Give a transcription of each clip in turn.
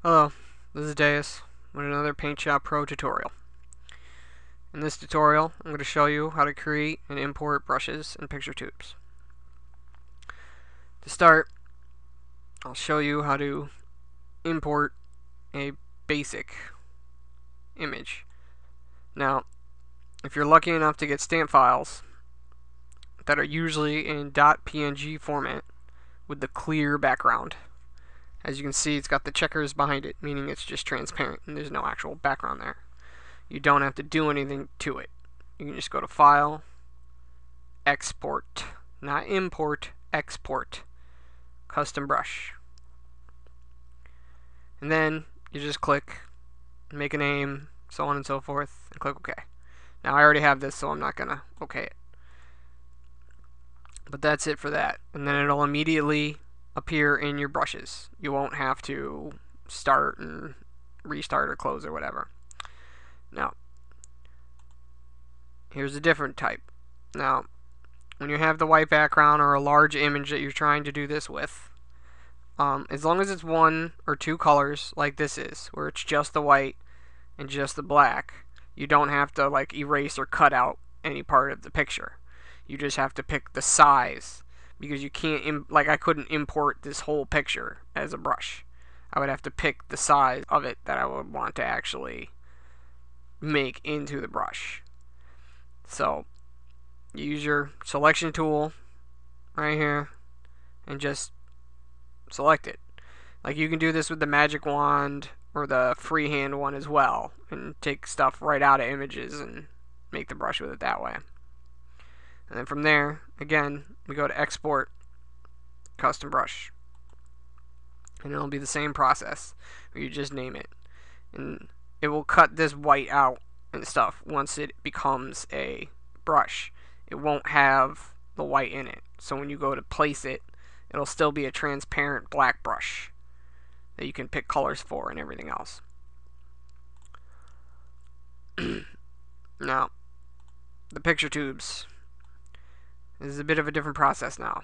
Hello, this is Deus with another Paint Shop Pro tutorial. In this tutorial, I'm going to show you how to create and import brushes and picture tubes. To start, I'll show you how to import a basic image. Now, if you're lucky enough to get stamp files that are usually in .png format with the clear background, as you can see, it's got the checkers behind it, meaning it's just transparent and there's no actual background there. You don't have to do anything to it. You can just go to File, Export, not Import, Export, Custom Brush. And then you just click, make a name, so on and so forth, and click OK. Now I already have this, so I'm not going to OK it. But that's it for that. And then it'll immediately appear in your brushes. You won't have to start and restart or close or whatever. Now, here's a different type. Now, when you have the white background or a large image that you're trying to do this with, as long as it's one or two colors like this is, where it's just the white and just the black, you don't have to like erase or cut out any part of the picture. You just have to pick the size, because you can't, like I couldn't import this whole picture as a brush. I would have to pick the size of it that I would want to actually make into the brush. So you use your selection tool right here and just select it. Like you can do this with the magic wand or the freehand one as well, and take stuff right out of images and make the brush with it that way. And then from there, again, we go to Export, Custom Brush. And it'll be the same process, where you just name it. And it will cut this white out and stuff once it becomes a brush. It won't have the white in it. So when you go to place it, it'll still be a transparent black brush that you can pick colors for and everything else. Now, the picture tubes. This is a bit of a different process now.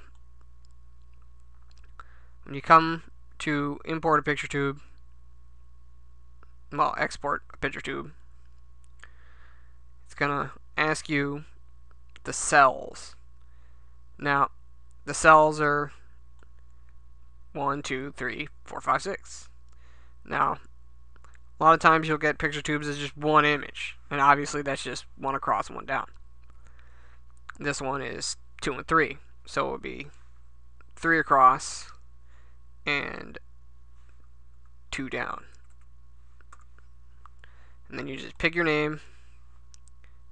When you come to import a picture tube, well, export a picture tube, it's gonna ask you the cells. Now, the cells are 1, 2, 3, 4, 5, 6. Now, a lot of times you'll get picture tubes as just one image, and obviously that's just one across, one down. This one is 2 and 3, so it would be 3 across and 2 down. And then you just pick your name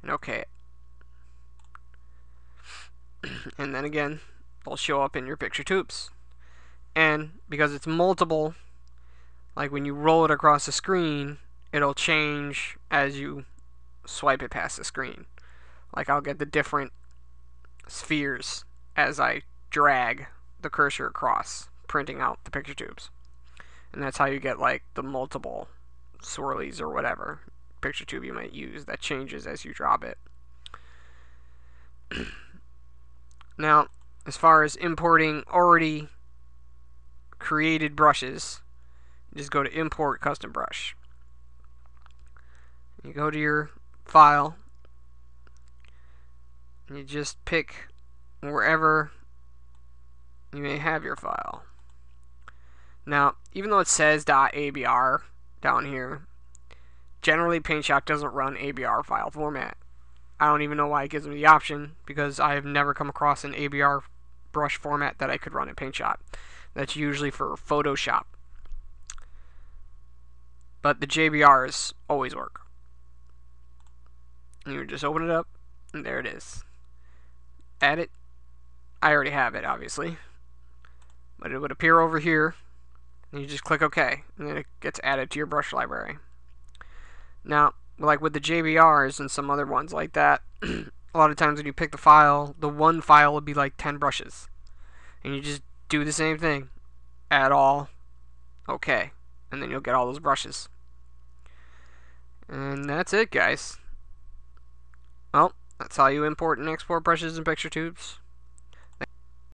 and OK it. And then again, they'll show up in your picture tubes. And because it's multiple, like when you roll it across the screen, it'll change as you swipe it past the screen. Like I'll get the different spheres as I drag the cursor across, printing out the picture tubes. And that's how you get like the multiple swirlies or whatever picture tube you might use that changes as you drop it. Now, as far as importing already created brushes, just go to Import Custom Brush. You go to your file and you just pick wherever you may have your file. Now, even though it says .abr down here, generally Paint Shop doesn't run ABR file format. I don't even know why it gives me the option, because I have never come across an ABR brush format that I could run in Paint Shop. That's usually for Photoshop. But the JBRs always work. And you just open it up, and there it is. Add it. I already have it, obviously. But it would appear over here, and you just click OK, and then it gets added to your brush library. Now, like with the JBRs and some other ones like that, a lot of times when you pick the file, the one file would be like 10 brushes. And you just do the same thing. Add all, OK, and then you'll get all those brushes. And that's it, guys. Well, that's how you import and export brushes and picture tubes.